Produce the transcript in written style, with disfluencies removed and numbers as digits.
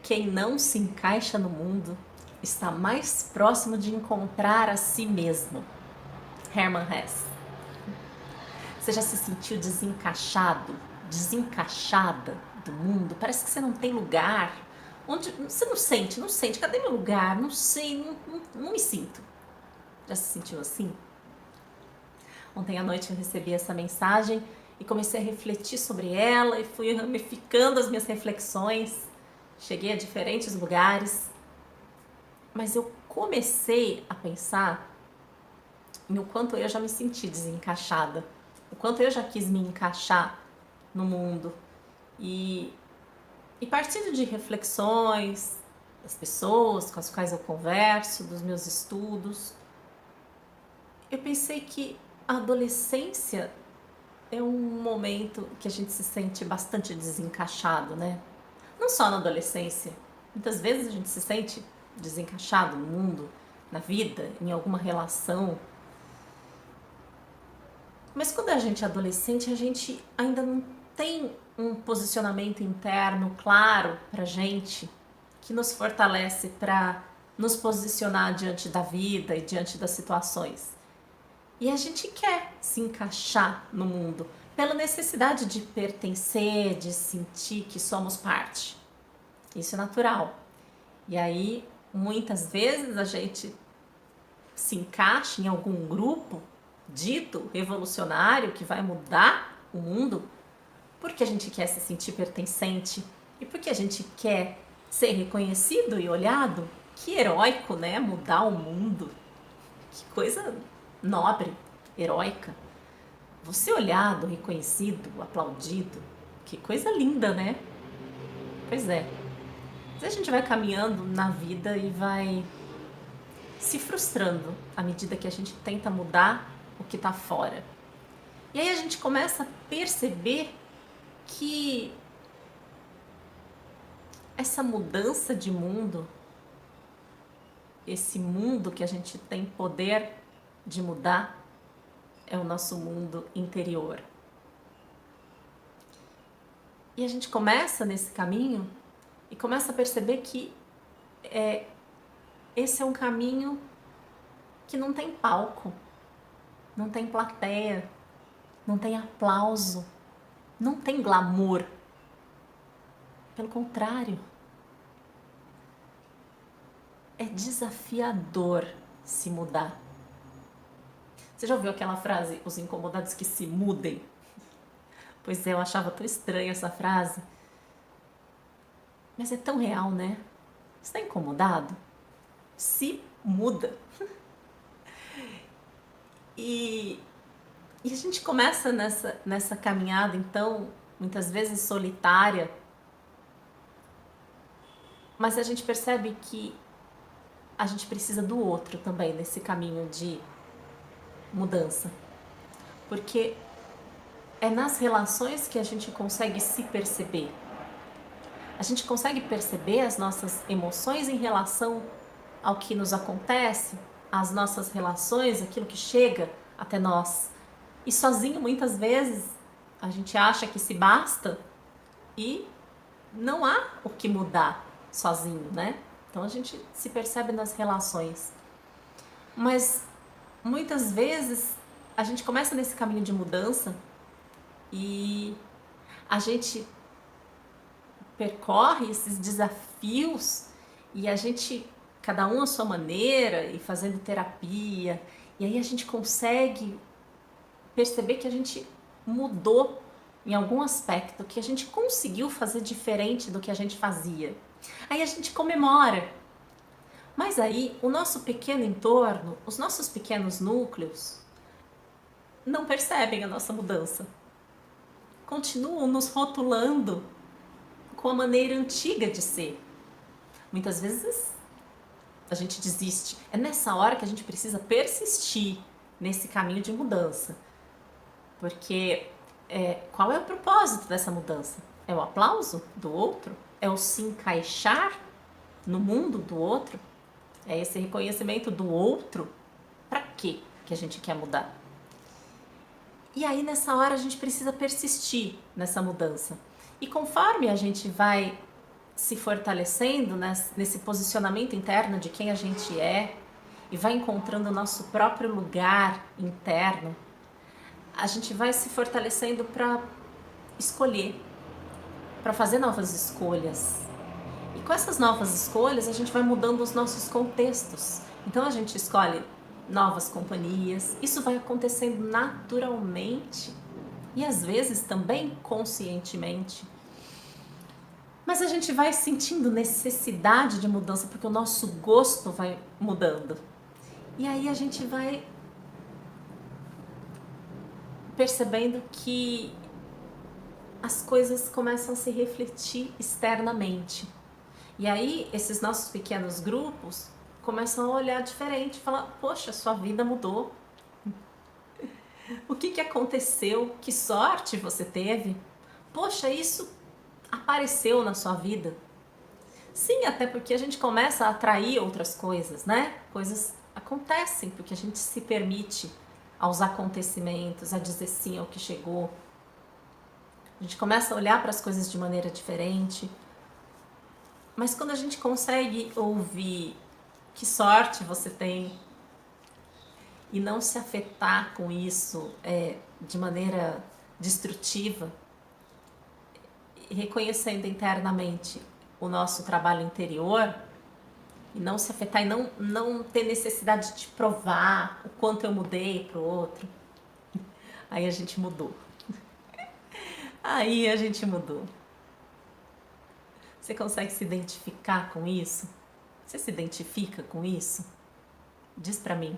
Quem não se encaixa no mundo está mais próximo de encontrar a si mesmo. Hermann Hesse. Você já se sentiu desencaixado, desencaixada do mundo? Parece que você não tem lugar. Onde você não sente. Cadê meu lugar? Não sei, não me sinto. Já se sentiu assim? Ontem à noite eu recebi essa mensagem e comecei a refletir sobre ela e fui ramificando as minhas reflexões. Cheguei a diferentes lugares, mas eu comecei a pensar no quanto eu já me senti desencaixada, o quanto eu já quis me encaixar no mundo. E partindo de reflexões das pessoas com as quais eu converso, dos meus estudos, eu pensei que a adolescência é um momento que a gente se sente bastante desencaixado, né? Não só na adolescência. Muitas vezes a gente se sente desencaixado no mundo, na vida, em alguma relação. Mas quando a gente é adolescente, a gente ainda não tem um posicionamento interno claro pra gente, que nos fortalece para nos posicionar diante da vida e diante das situações. E a gente quer se encaixar no mundo pela necessidade de pertencer, de sentir que somos parte. Isso é natural. E aí, muitas vezes a gente se encaixa em algum grupo dito revolucionário que vai mudar o mundo porque a gente quer se sentir pertencente e porque a gente quer ser reconhecido e olhado. Que heróico, né? Mudar o mundo. Que coisa nobre, heróica. Você olhado, reconhecido, aplaudido. Que coisa linda, né? Pois é. Às vezes a gente vai caminhando na vida e vai se frustrando à medida que a gente tenta mudar o que está fora. E aí a gente começa a perceber que essa mudança de mundo, esse mundo que a gente tem poder de mudar, é o nosso mundo interior. E a gente começa nesse caminho e começa a perceber que esse é um caminho que não tem palco, não tem plateia, não tem aplauso, não tem glamour. Pelo contrário, é desafiador se mudar. Você já ouviu aquela frase, os incomodados que se mudem? Pois é, eu achava tão estranha essa frase. Mas é tão real, né? Você está incomodado? Se muda. E a gente começa nessa caminhada, então, muitas vezes solitária, mas a gente percebe que a gente precisa do outro também nesse caminho de mudança. Porque é nas relações que a gente consegue se perceber. A gente consegue perceber as nossas emoções em relação ao que nos acontece, as nossas relações, aquilo que chega até nós. E sozinho, muitas vezes, a gente acha que se basta e não há o que mudar sozinho, né? Então a gente se percebe nas relações. Mas muitas vezes a gente começa nesse caminho de mudança e a gente percorre esses desafios e a gente, cada um à sua maneira, e fazendo terapia, e aí a gente consegue perceber que a gente mudou em algum aspecto, que a gente conseguiu fazer diferente do que a gente fazia. Aí a gente comemora. Mas aí o nosso pequeno entorno, os nossos pequenos núcleos, não percebem a nossa mudança. Continuam nos rotulando com a maneira antiga de ser. Muitas vezes a gente desiste. É nessa hora que a gente precisa persistir nesse caminho de mudança. Porque qual é o propósito dessa mudança? É o aplauso do outro? É o se encaixar no mundo do outro? É esse reconhecimento do outro? Para quê que a gente quer mudar? E aí nessa hora a gente precisa persistir nessa mudança. E conforme a gente vai se fortalecendo nesse posicionamento interno de quem a gente é e vai encontrando o nosso próprio lugar interno, a gente vai se fortalecendo para escolher, para fazer novas escolhas. E com essas novas escolhas, a gente vai mudando os nossos contextos. Então a gente escolhe novas companhias, isso vai acontecendo naturalmente e às vezes também conscientemente. Mas a gente vai sentindo necessidade de mudança porque o nosso gosto vai mudando. E aí a gente vai percebendo que as coisas começam a se refletir externamente. E aí esses nossos pequenos grupos começam a olhar diferente, falar: poxa, sua vida mudou. O que aconteceu? Que sorte você teve? Poxa, isso apareceu na sua vida. Sim, até porque a gente começa a atrair outras coisas, né? Coisas acontecem porque a gente se permite aos acontecimentos, a dizer sim ao que chegou. A gente começa a olhar para as coisas de maneira diferente. Mas quando a gente consegue ouvir que sorte você tem e não se afetar com isso de maneira destrutiva, reconhecendo internamente o nosso trabalho interior e não se afetar e não ter necessidade de provar o quanto eu mudei para o outro, aí a gente mudou. Aí a gente mudou. Você consegue se identificar com isso? Você se identifica com isso? Diz pra mim.